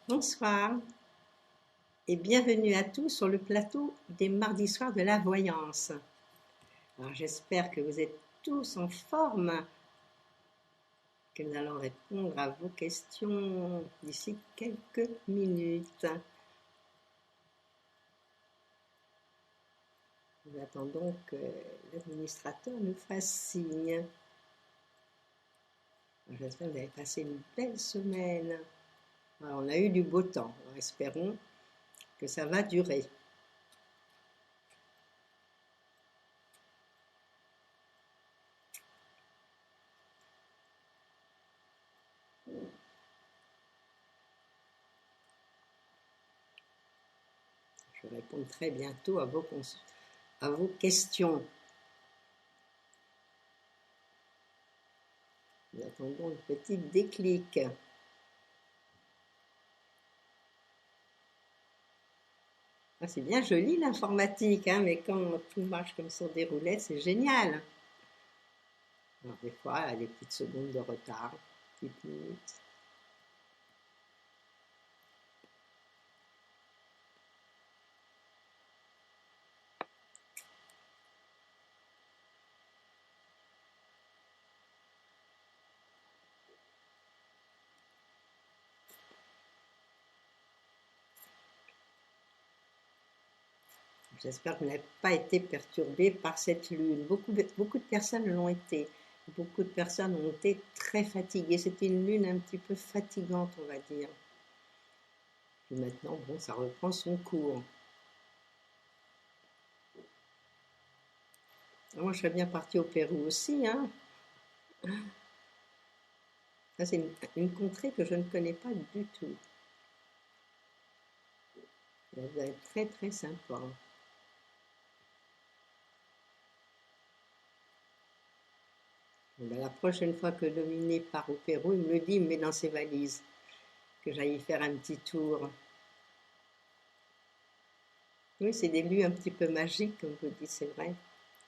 Bonsoir et bienvenue à tous sur le plateau des mardis soirs de la voyance. Alors j'espère que vous êtes tous en forme, que nous allons répondre à vos questions d'ici quelques minutes. Nous attendons que l'administrateur nous fasse signe. J'espère que vous avez passé une belle semaine. Alors, on a eu du beau temps, alors espérons que ça va durer. Je vais répondre très bientôt à vos questions. Nous attendons le petit déclic. Ah, c'est bien joli l'informatique, hein, mais quand tout marche comme sur des roulettes, c'est génial. Alors, des fois, il y a des petites secondes de retard, petites minutes. J'espère que vous n'avez pas été perturbé par cette lune. Beaucoup de personnes l'ont été. Beaucoup de personnes ont été très fatiguées. C'était une lune un petit peu fatigante, on va dire. Puis maintenant, bon, ça reprend son cours. Moi, je serais bien partie au Pérou aussi, hein. Ça, c'est une contrée que je ne connais pas du tout. Elle va être très, très sympa. Ben, la prochaine fois que Dominé part au Pérou, il me le dit, il me met dans ses valises, que j'aille y faire un petit tour. Oui, c'est des lieux un petit peu magiques, comme vous dites, c'est vrai.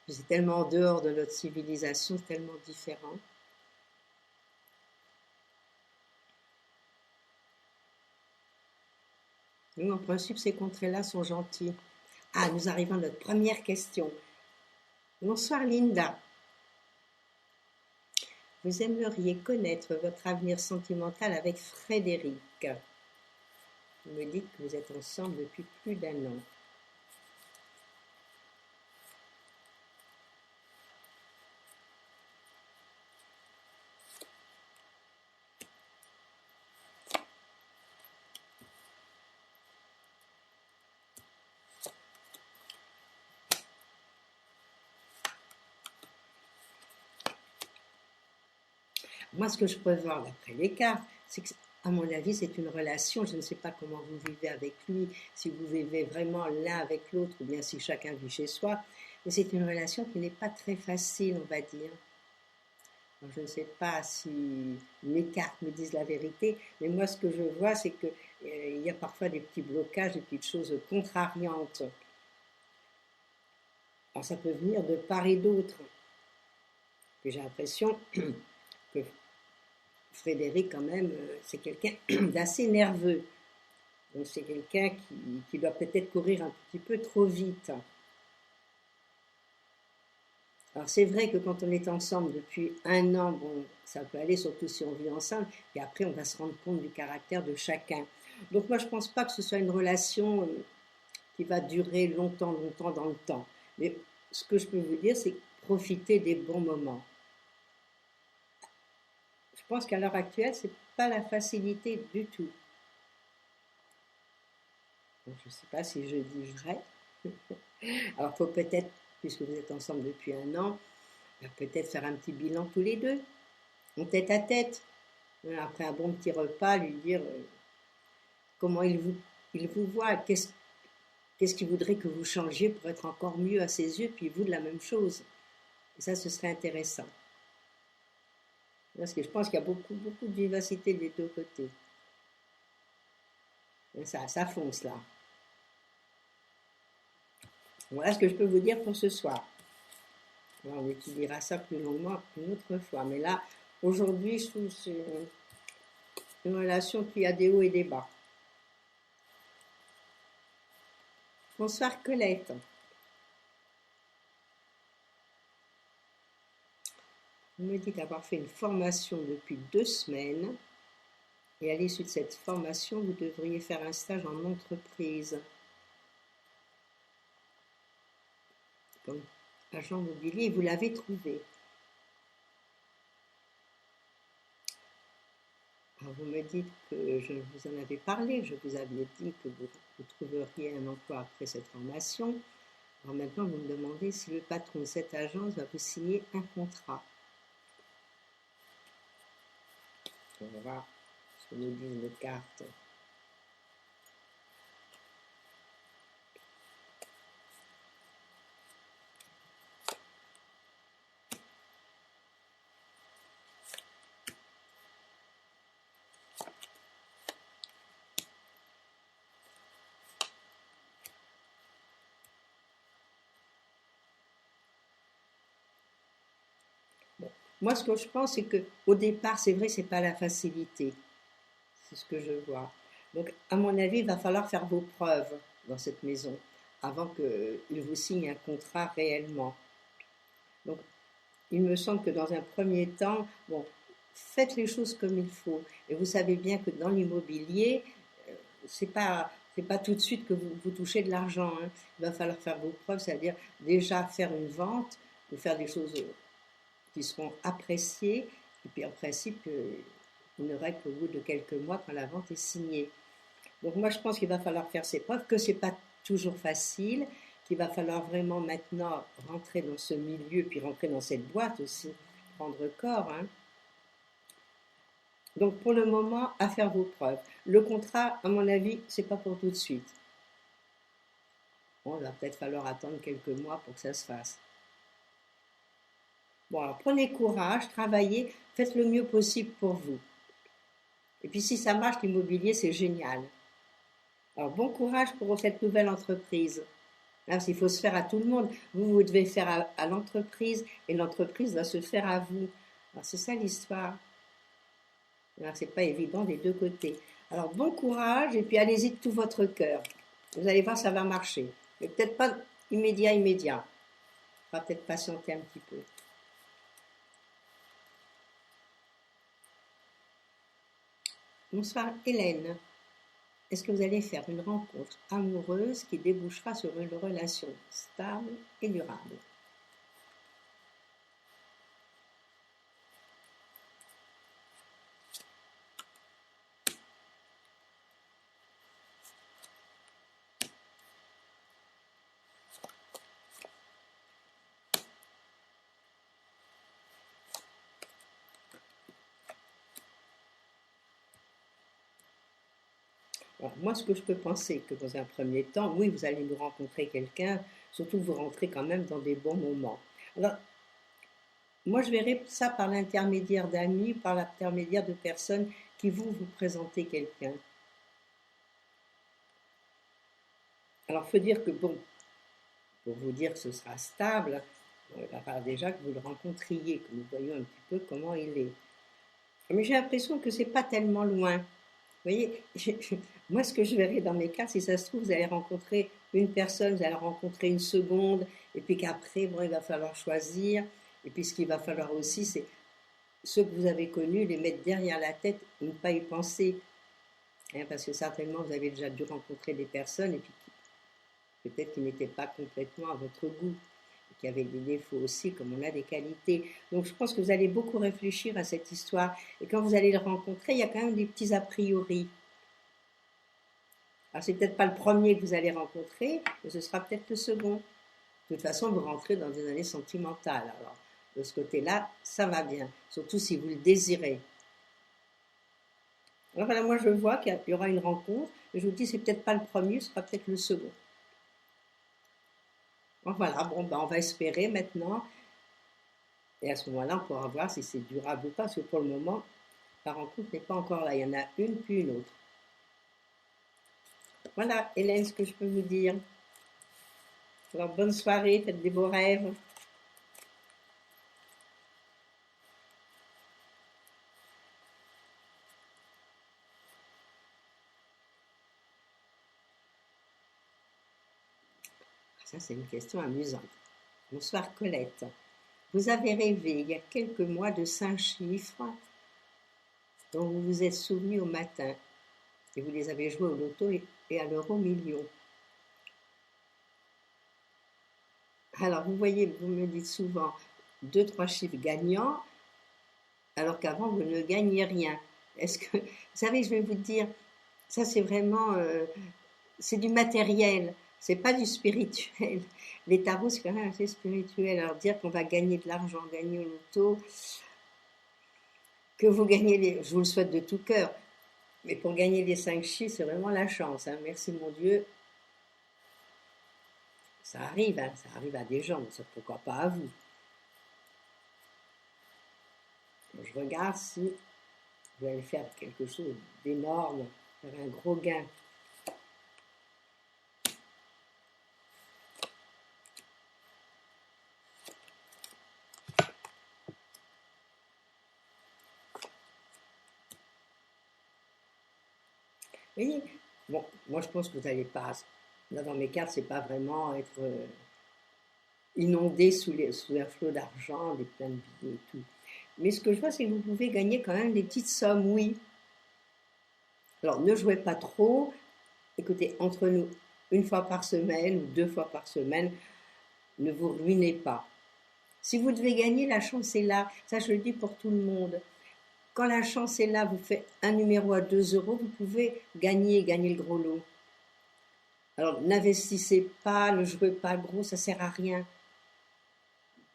C'est tellement en dehors de notre civilisation, c'est tellement différent. Nous, en principe, ces contrées-là sont gentilles. Ah, nous arrivons à notre première question. Bonsoir Linda. Vous aimeriez connaître votre avenir sentimental avec Frédéric. Vous me dites que vous êtes ensemble depuis plus d'un an. Moi, ce que je peux voir d'après les cartes, c'est que, à mon avis, c'est une relation. Je ne sais pas comment vous vivez avec lui, si vous vivez vraiment l'un avec l'autre, ou bien si chacun vit chez soi. Mais c'est une relation qui n'est pas très facile, on va dire. Alors, je ne sais pas si mes cartes me disent la vérité, mais moi, ce que je vois, c'est que il y a parfois des petits blocages, des petites choses contrariantes. Alors, ça peut venir de part et d'autre. J'ai l'impression que Frédéric, quand même, c'est quelqu'un d'assez nerveux. Donc c'est quelqu'un qui doit peut-être courir un petit peu trop vite. Alors c'est vrai que quand on est ensemble depuis un an, bon, ça peut aller, surtout si on vit ensemble, et après on va se rendre compte du caractère de chacun. Donc moi je ne pense pas que ce soit une relation qui va durer longtemps, longtemps dans le temps. Mais ce que je peux vous dire, c'est profiter des bons moments. Je pense qu'à l'heure actuelle, c'est pas la facilité du tout. Donc, je ne sais pas si je dis vrai. Alors, il faut peut-être, puisque vous êtes ensemble depuis un an, peut-être faire un petit bilan tous les deux, en tête à tête. Après un bon petit repas, lui dire comment il vous voit, qu'est-ce qu'il voudrait que vous changiez pour être encore mieux à ses yeux, puis vous de la même chose. Et ça, ce serait intéressant. Parce que je pense qu'il y a beaucoup, beaucoup de vivacité des deux côtés. Et ça fonce là. Voilà ce que je peux vous dire pour ce soir. Alors, on étudiera ça plus longuement une autre fois. Mais là, aujourd'hui, je trouve que c'est une relation qui a des hauts et des bas. Bonsoir Colette. On me dit d'avoir fait une formation depuis 2 semaines et à l'issue de cette formation, vous devriez faire un stage en entreprise comme agent immobilier et vous l'avez trouvé. Alors vous me dites que je vous en avais parlé, je vous avais dit que vous trouveriez un emploi après cette formation. Alors maintenant, vous me demandez si le patron de cette agence va vous signer un contrat. On va voir ce que nous disent les cartes. Bon. Moi, ce que je pense, c'est qu'au départ, c'est vrai, c'est pas la facilité. C'est ce que je vois. Donc, à mon avis, il va falloir faire vos preuves dans cette maison avant qu'il vous signe un contrat réellement. Donc, il me semble que dans un premier temps, bon, faites les choses comme il faut. Et vous savez bien que dans l'immobilier, c'est pas tout de suite que vous touchez de l'argent, hein. Il va falloir faire vos preuves, c'est-à-dire déjà faire une vente ou faire des choses qui seront appréciées. Et puis en principe, il n'aurait qu'au bout de quelques mois quand la vente est signée. Donc moi, je pense qu'il va falloir faire ses preuves, que c'est pas toujours facile, qu'il va falloir vraiment maintenant rentrer dans ce milieu, puis rentrer dans cette boîte aussi, prendre corps, hein. Donc pour le moment, à faire vos preuves. Le contrat, à mon avis, c'est pas pour tout de suite. Bon, il va peut-être falloir attendre quelques mois pour que ça se fasse. Bon, alors prenez courage, travaillez, faites le mieux possible pour vous. Et puis si ça marche, l'immobilier, c'est génial. Alors bon courage pour cette nouvelle entreprise. Parce qu'il faut se faire à tout le monde. Vous devez faire à l'entreprise et l'entreprise va se faire à vous. Alors c'est ça l'histoire. Alors c'est pas évident des deux côtés. Alors bon courage et puis allez-y de tout votre cœur. Vous allez voir, ça va marcher. Mais peut-être pas immédiat. On va peut-être patienter un petit peu. Bonsoir Hélène. Est-ce que vous allez faire une rencontre amoureuse qui débouchera sur une relation stable et durable? Alors, moi, ce que je peux penser, que dans un premier temps, oui, vous allez nous rencontrer quelqu'un, surtout vous rentrez quand même dans des bons moments. Alors, moi, je verrais ça par l'intermédiaire d'amis, par l'intermédiaire de personnes qui vont vous présenter quelqu'un. Alors, il faut dire que, bon, pour vous dire que ce sera stable, il va falloir déjà que vous le rencontriez, que nous voyions un petit peu comment il est. Mais j'ai l'impression que c'est pas tellement loin. Vous voyez, moi, ce que je verrais dans mes cas, si ça se trouve, vous allez rencontrer une personne, vous allez rencontrer une seconde, et puis qu'après, bon, il va falloir choisir. Et puis, ce qu'il va falloir aussi, c'est ceux que vous avez connus, les mettre derrière la tête et ne pas y penser. Hein, parce que certainement, vous avez déjà dû rencontrer des personnes, et puis peut-être qu'ils n'étaient pas complètement à votre goût, et qui avaient des défauts aussi, comme on a des qualités. Donc, je pense que vous allez beaucoup réfléchir à cette histoire. Et quand vous allez le rencontrer, il y a quand même des petits a priori. Alors, c'est peut-être pas le premier que vous allez rencontrer, mais ce sera peut-être le second. De toute façon, vous rentrez dans des années sentimentales. Alors, de ce côté-là, ça va bien, surtout si vous le désirez. Alors voilà, moi je vois qu'il y aura une rencontre, et je vous dis, c'est peut-être pas le premier, ce sera peut-être le second. Bon, voilà, bon, ben, on va espérer maintenant, et à ce moment-là, on pourra voir si c'est durable ou pas, parce que pour le moment, la rencontre n'est pas encore là. Il y en a une puis une autre. Voilà, Hélène, ce que je peux vous dire. Alors, bonne soirée, faites des beaux rêves. Ça, c'est une question amusante. Bonsoir Colette. Vous avez rêvé il y a quelques mois de 5 chiffres dont vous vous êtes souvenu au matin et vous les avez joués au loto et à l'euro million. Alors, vous voyez, vous me dites souvent 2-3 chiffres gagnants, alors qu'avant, vous ne gagniez rien. Est-ce que, vous savez, je vais vous dire, ça c'est vraiment, c'est du matériel, c'est pas du spirituel. Les tarots, c'est quand même assez spirituel. Alors, dire qu'on va gagner de l'argent, gagner au loto, que vous gagnez je vous le souhaite de tout cœur, mais pour gagner les 5 chiffres, c'est vraiment la chance. Hein. Merci mon Dieu. Ça arrive, hein, ça arrive à des gens, mais pourquoi pas à vous. Je regarde si vous allez faire quelque chose d'énorme, faire un gros gain. Vous voyez, bon, moi je pense que vous n'allez pas, là dans mes cartes, c'est pas vraiment être inondé sous un flot d'argent, des plein de billets et tout. Mais ce que je vois, c'est que vous pouvez gagner quand même des petites sommes, oui. Alors ne jouez pas trop. Écoutez, entre nous, 1 fois par semaine ou 2 fois par semaine, ne vous ruinez pas. Si vous devez gagner, la chance est là. Ça, je le dis pour tout le monde. Quand la chance est là, vous faites un numéro à 2 euros, vous pouvez gagner le gros lot. Alors n'investissez pas, ne jouez pas gros, ça sert à rien.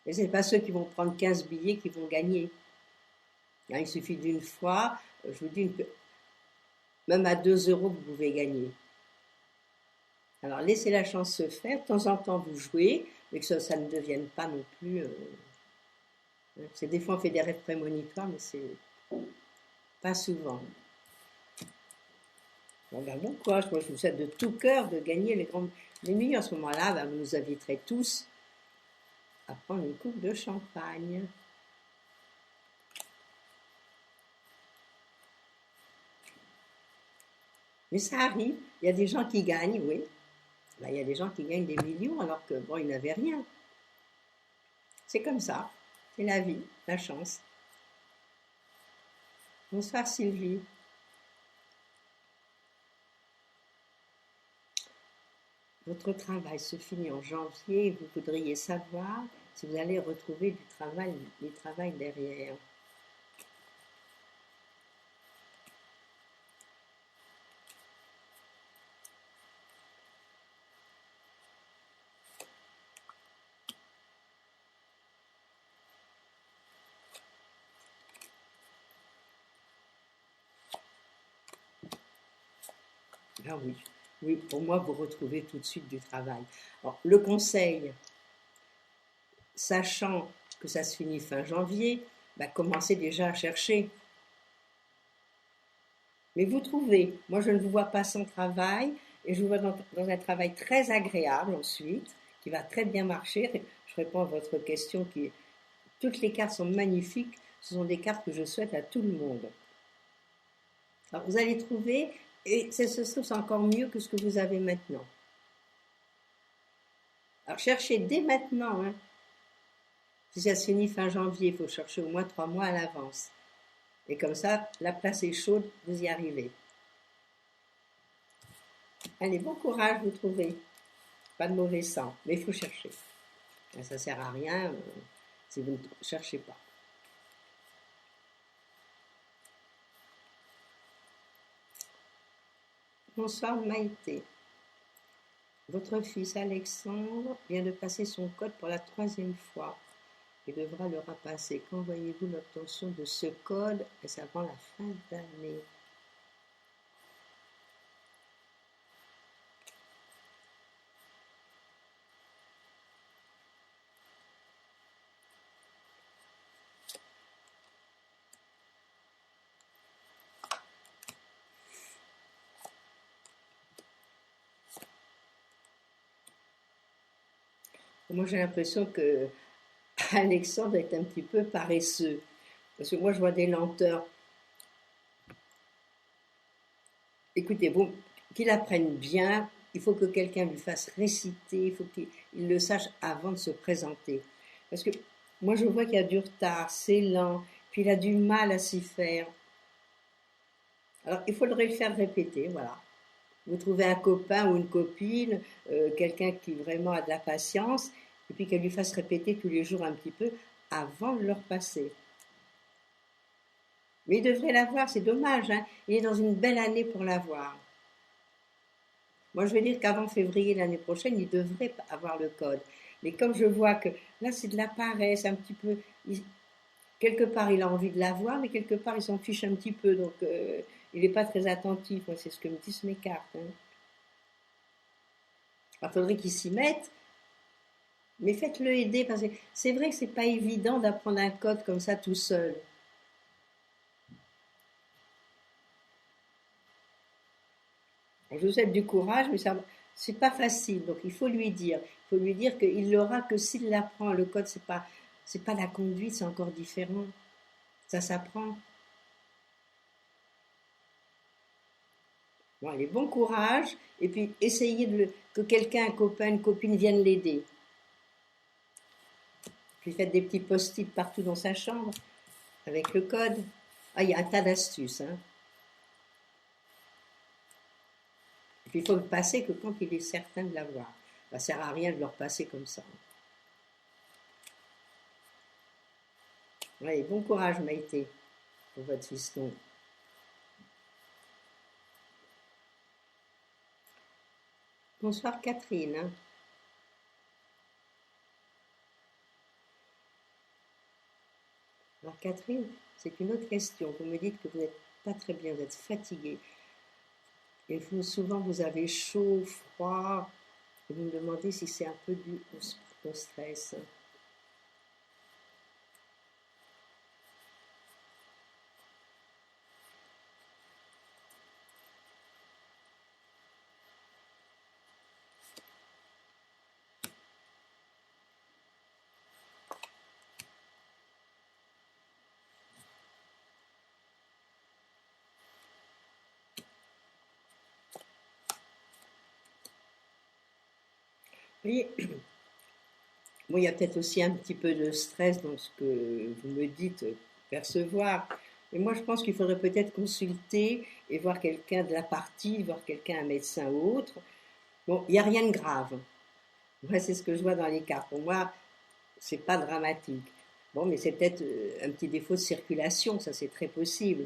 Et ce n'est pas ceux qui vont prendre 15 billets qui vont gagner. Hein, il suffit d'une fois, je vous dis, même à 2 euros, vous pouvez gagner. Alors laissez la chance se faire, de temps en temps vous jouez, mais que ça ne devienne pas non plus... c'est des fois on fait des rêves prémonitoires, mais c'est pas souvent. Bon, ben, bon courage, moi je vous souhaite de tout cœur de gagner les millions. À ce moment-là, ben, vous nous inviterez tous à prendre une coupe de champagne. Mais ça arrive, il y a des gens qui gagnent, oui. Ben, il y a des gens qui gagnent des millions alors que bon, ils n'avaient rien. C'est comme ça, c'est la vie, la chance. Bonsoir Sylvie. Votre travail se finit en janvier et vous voudriez savoir si vous allez retrouver du travail derrière. Ah oui, oui, pour moi, vous retrouvez tout de suite du travail. Alors, le conseil, sachant que ça se finit fin janvier, bah, commencez déjà à chercher. Mais vous trouvez, moi je ne vous vois pas sans travail, et je vous vois dans un travail très agréable ensuite, qui va très bien marcher. Je réponds à votre question toutes les cartes sont magnifiques, ce sont des cartes que je souhaite à tout le monde. Alors vous allez trouver, et c'est encore mieux que ce que vous avez maintenant. Alors cherchez dès maintenant, hein. Si ça se finit fin janvier, il faut chercher au moins 3 mois à l'avance. Et comme ça, la place est chaude, vous y arrivez. Allez, bon courage, vous trouvez. Pas de mauvais sang, mais il faut chercher. Ça ne sert à rien si vous ne cherchez pas. Bonsoir Maïté. Votre fils Alexandre vient de passer son code pour la 3e fois et devra le rapasser. Quand voyez-vous l'obtention de ce code? Est-ce avant la fin d'année? Moi, j'ai l'impression que Alexandre est un petit peu paresseux. Parce que moi, je vois des lenteurs. Écoutez, qu'il apprenne bien, il faut que quelqu'un lui fasse réciter, il faut qu'il le sache avant de se présenter. Parce que moi, je vois qu'il y a du retard, c'est lent, puis il a du mal à s'y faire. Alors, il faudrait le faire répéter, voilà. Vous trouvez un copain ou une copine, quelqu'un qui vraiment a de la patience, et puis qu'elle lui fasse répéter tous les jours un petit peu avant de le repasser. Mais il devrait l'avoir, c'est dommage, hein. Il est dans une belle année pour l'avoir. Moi, je veux dire qu'avant février l'année prochaine, il devrait avoir le code. Mais comme je vois que là, c'est de la paresse, un petit peu. Quelque part, il a envie de l'avoir, mais quelque part, il s'en fiche un petit peu. Donc, il n'est pas très attentif. Moi, c'est ce que me disent mes cartes, hein. Il faudrait qu'il s'y mette, mais faites-le aider. Parce que c'est vrai que c'est pas évident d'apprendre un code comme ça tout seul. Je vous souhaite du courage, mais ça, c'est pas facile. Donc il faut lui dire. Il faut lui dire qu'il l'aura que s'il l'apprend. Le code, c'est pas la conduite, c'est encore différent. Ça s'apprend. Bon, allez, bon courage. Et puis essayez que quelqu'un, un copain, une copine vienne l'aider. Puis faites des petits post-it partout dans sa chambre avec le code. Ah, il y a un tas d'astuces, hein. Et puis il faut le passer que quand il est certain de l'avoir. Ça ne sert à rien de le repasser comme ça. Allez, bon courage Maïté pour votre fiston. Bonsoir Catherine. Alors Catherine, c'est une autre question. Vous me dites que vous n'êtes pas très bien, vous êtes fatiguée. Et souvent vous avez chaud, froid. Et vous me demandez si c'est un peu dû au stress. Vous voyez, bon, il y a peut-être aussi un petit peu de stress dans ce que vous me dites percevoir. Mais moi, je pense qu'il faudrait peut-être consulter et voir quelqu'un de la partie, voir quelqu'un, un médecin ou autre. Bon, il n'y a rien de grave. Moi, c'est ce que je vois dans les cartes. Pour moi, c'est pas dramatique. Bon, mais c'est peut-être un petit défaut de circulation, ça c'est très possible.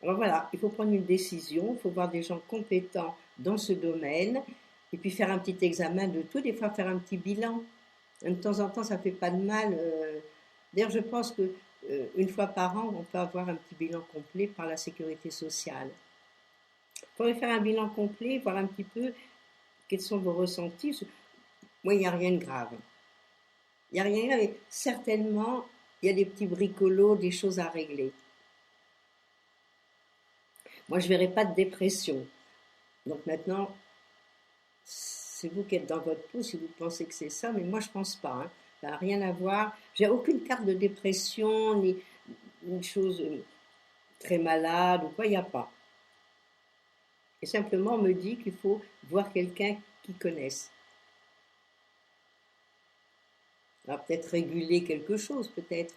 Alors voilà, il faut prendre une décision, il faut voir des gens compétents dans ce domaine, et puis faire un petit examen de tout, des fois faire un petit bilan. De temps en temps, ça fait pas de mal. D'ailleurs, je pense que une fois par an, on peut avoir un petit bilan complet par la sécurité sociale. Il faudrait faire un bilan complet, voir un petit peu quels sont vos ressentis. Moi, il n'y a rien de grave. Il n'y a rien de grave, mais certainement, il y a des petits bricolos, des choses à régler. Moi, je ne verrai pas de dépression. Donc maintenant, c'est vous qui êtes dans votre peau si vous pensez que c'est ça, mais moi, je ne pense pas, hein. Ça n'a rien à voir. J'ai aucune carte de dépression, ni une chose très malade ou quoi, il n'y a pas. Et simplement, on me dit qu'il faut voir quelqu'un qui connaisse. Alors peut-être réguler quelque chose, peut-être.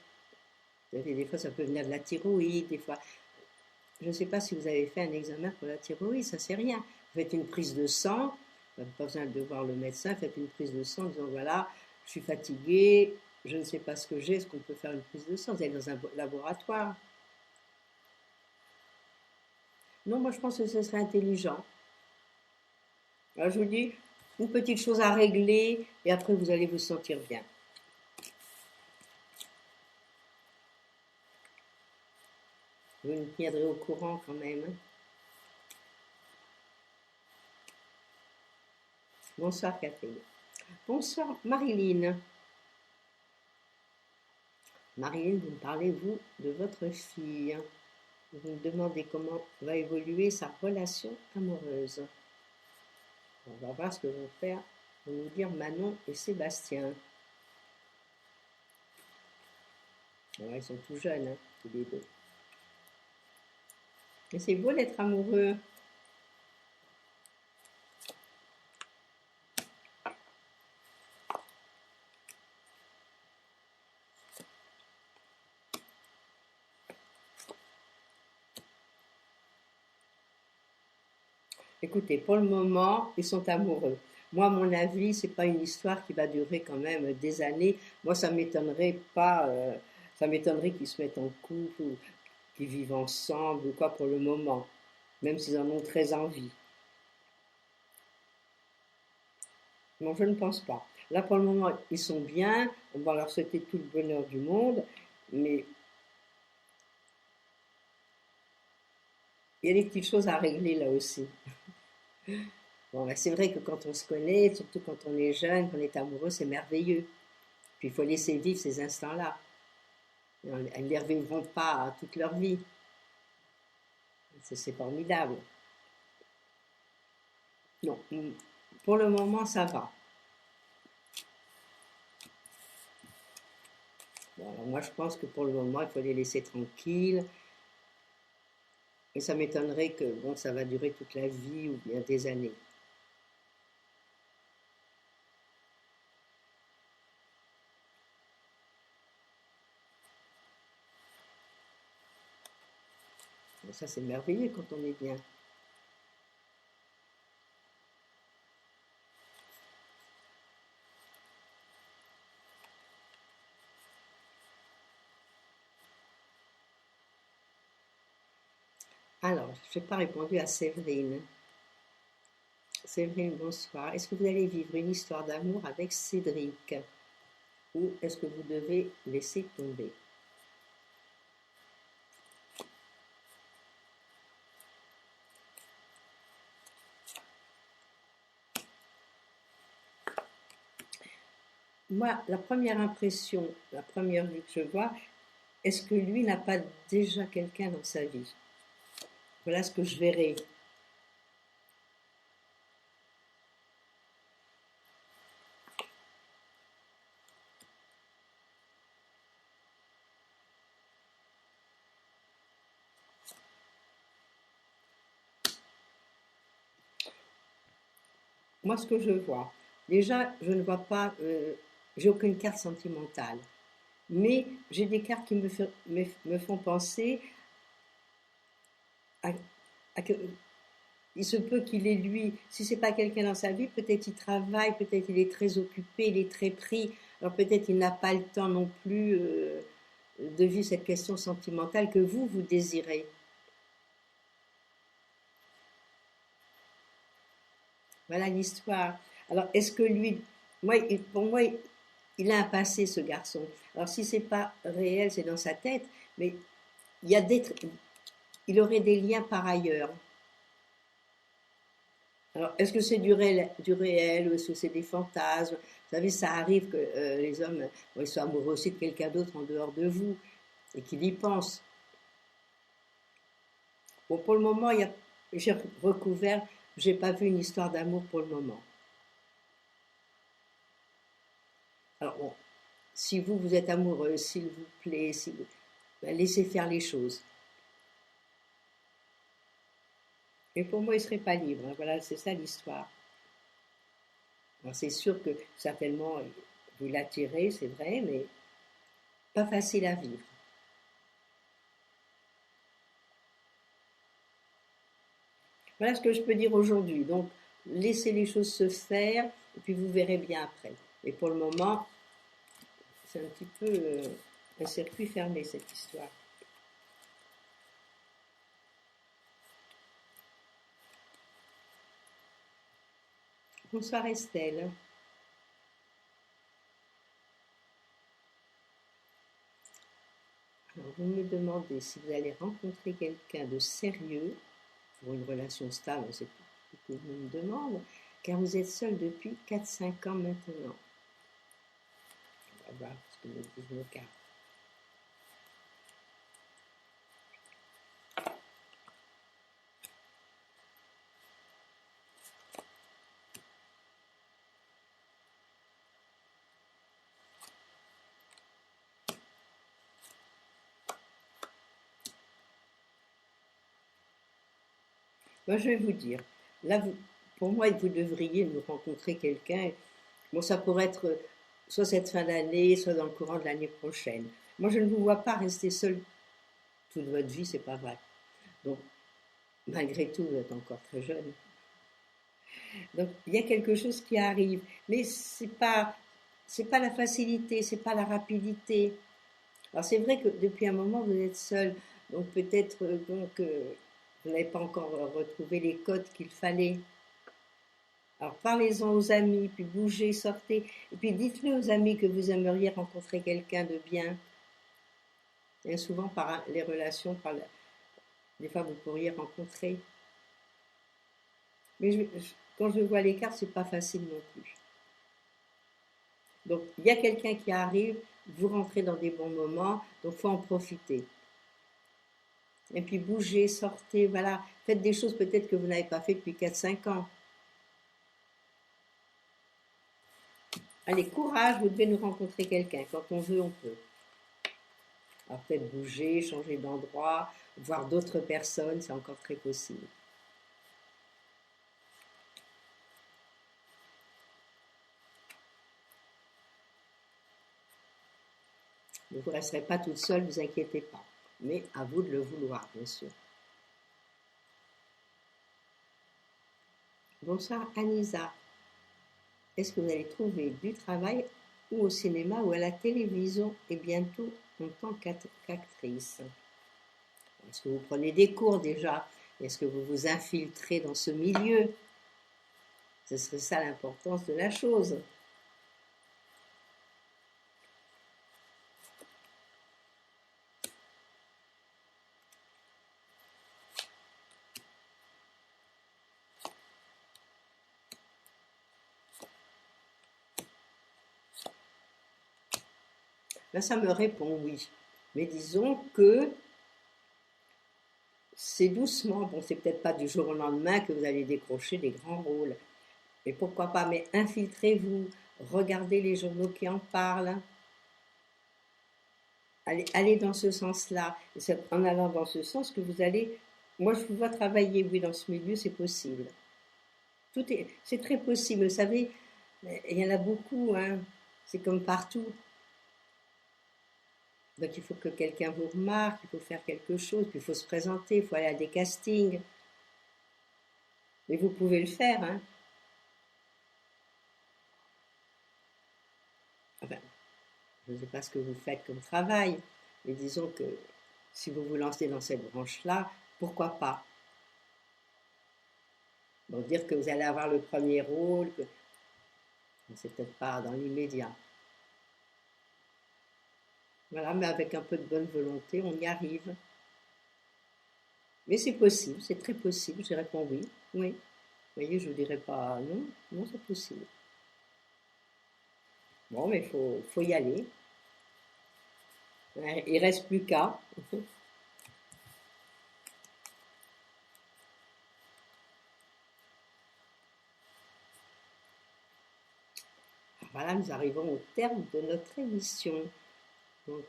Des fois, ça peut venir de la thyroïde, des fois. Je ne sais pas si vous avez fait un examen pour la thyroïde, ça c'est rien. Vous faites une prise de sang, vous n'avez pas besoin de voir le médecin, faites une prise de sang en disant voilà, je suis fatigué, je ne sais pas ce que j'ai, est-ce qu'on peut faire une prise de sang? Vous allez dans un laboratoire. Non, moi je pense que ce serait intelligent. Alors je vous dis, une petite chose à régler et après vous allez vous sentir bien. Vous me tiendrez au courant quand même, hein. Bonsoir Catherine. Bonsoir Marilyn. Marilyn, vous me parlez, vous, de votre fille. Vous me demandez comment va évoluer sa relation amoureuse. On va voir ce que vont faire, vont nous dire Manon et Sébastien. Ouais, ils sont tout jeunes, hein, tous les deux. Et c'est beau d'être amoureux. Écoutez, pour le moment, ils sont amoureux. Moi, à mon avis, c'est pas une histoire qui va durer quand même des années. Moi, ça m'étonnerait pas, ça m'étonnerait qu'ils se mettent en couple ou qu'ils vivent ensemble ou quoi pour le moment, même s'ils en ont très envie. Non, je ne pense pas. Là, pour le moment, ils sont bien. On va leur souhaiter tout le bonheur du monde, mais il y a des petites choses à régler là aussi. Bon, ben, c'est vrai que quand on se connaît, surtout quand on est jeune, qu'on est amoureux, c'est merveilleux. Puis il faut laisser vivre ces instants-là. Elles ne les revivront pas toute leur vie. C'est formidable. Non, pour le moment, ça va. Bon, alors moi, je pense que pour le moment, il faut les laisser tranquilles. Et ça m'étonnerait que bon, ça va durer toute la vie ou bien des années. Bon, ça, c'est merveilleux quand on est bien. Alors, je n'ai pas répondu à Séverine. Séverine, bonsoir. Est-ce que vous allez vivre une histoire d'amour avec Cédric? Ou est-ce que vous devez laisser tomber? Moi, la première impression, la première vue que je vois, est-ce que lui n'a pas déjà quelqu'un dans sa vie? Voilà ce que je verrai. Moi, ce que je vois, déjà, je ne vois pas, j'ai aucune carte sentimentale, mais j'ai des cartes qui me font penser à, à que il se peut qu'il ait lui, si c'est pas quelqu'un dans sa vie, peut-être il travaille, peut-être il est très occupé, il est très pris, alors peut-être il n'a pas le temps non plus de vivre cette question sentimentale que vous désirez. Voilà l'histoire. Alors, est-ce que lui, moi, pour moi, il a un passé, ce garçon. Alors, si c'est pas réel, c'est dans sa tête, mais il y a des, il aurait des liens par ailleurs. Alors, est-ce que c'est du réel ou est-ce que c'est des fantasmes? Vous savez, ça arrive que les hommes bon, ils soient amoureux aussi de quelqu'un d'autre en dehors de vous et qu'ils y pensent. Bon, pour le moment, j'ai recouvert, j'ai pas vu une histoire d'amour pour le moment. Alors, bon, si vous êtes amoureux, s'il vous plaît, si vous, ben, laissez faire les choses. Et pour moi, il ne serait pas libre, hein. Voilà, c'est ça l'histoire. Alors, c'est sûr que certainement, vous l'attirez, c'est vrai, mais pas facile à vivre. Voilà ce que je peux dire aujourd'hui. Donc, laissez les choses se faire, et puis vous verrez bien après. Et pour le moment, c'est un petit peu un circuit fermé, cette histoire. Bonsoir Estelle. Alors, vous me demandez si vous allez rencontrer quelqu'un de sérieux pour une relation stable, c'est tout ce que vous me demandez, car vous êtes seul depuis 4-5 ans maintenant. On va voir ce que me disent nos cartes. Moi, je vais vous dire, là, pour moi, vous devriez nous rencontrer quelqu'un. Bon, ça pourrait être soit cette fin d'année, soit dans le courant de l'année prochaine. Moi, je ne vous vois pas rester seul toute votre vie, c'est pas vrai. Donc, malgré tout, vous êtes encore très jeune. Donc, il y a quelque chose qui arrive, mais c'est pas la facilité, c'est pas la rapidité. Alors, c'est vrai que depuis un moment, vous êtes seul, donc peut-être vous n'avez pas encore retrouvé les codes qu'il fallait. Alors, parlez-en aux amis, puis bougez, sortez, et puis dites-le aux amis que vous aimeriez rencontrer quelqu'un de bien. Et souvent, par les relations, des fois, vous pourriez rencontrer. Mais quand je vois les cartes, c'est pas facile non plus. Donc, il y a quelqu'un qui arrive, vous rentrez dans des bons moments, donc faut en profiter. Et puis bougez, sortez, voilà. Faites des choses peut-être que vous n'avez pas fait depuis 4-5 ans. Allez, courage, vous devez nous rencontrer quelqu'un. Quand on veut, on peut. Alors peut-être bouger, changer d'endroit, voir d'autres personnes, c'est encore très possible. Vous ne resterez pas toute seule, ne vous inquiétez pas. Mais à vous de le vouloir, bien sûr. Bonsoir Anisa. Est-ce que vous allez trouver du travail ou au cinéma ou à la télévision et bientôt en tant qu'actrice? Est-ce que vous prenez des cours déjà? Est-ce que vous vous infiltrez dans ce milieu? Ce serait ça l'importance de la chose. Là, ça me répond oui. Mais disons que c'est doucement. Bon, c'est peut-être pas du jour au lendemain que vous allez décrocher des grands rôles. Mais pourquoi pas? Mais infiltrez-vous. Regardez les journaux qui en parlent. Allez dans ce sens-là. Et c'est en allant dans ce sens que vous allez. Moi, je vous vois travailler, oui, dans ce milieu, c'est possible. C'est très possible. Vous savez, il y en a beaucoup, hein. C'est comme partout. Donc il faut que quelqu'un vous remarque, il faut faire quelque chose, puis il faut se présenter, il faut aller à des castings. Mais vous pouvez le faire, hein. Enfin, je ne sais pas ce que vous faites comme travail, mais disons que si vous vous lancez dans cette branche-là, pourquoi pas? Bon, dire que vous allez avoir le premier rôle, c'est peut-être pas dans l'immédiat. Voilà, mais avec un peu de bonne volonté, on y arrive. Mais c'est possible, c'est très possible, je réponds oui, oui. Vous voyez, je ne vous dirais pas non, non, c'est possible. Bon, mais faut y aller. Il reste plus qu'à. Voilà, nous arrivons au terme de notre émission. Donc,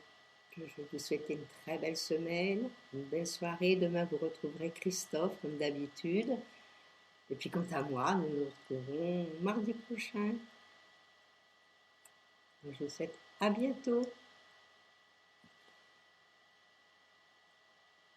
je vais vous souhaiter une très belle semaine, une belle soirée. Demain, vous retrouverez Christophe, comme d'habitude. Et puis, quant à moi, nous nous retrouverons mardi prochain. Je vous souhaite à bientôt.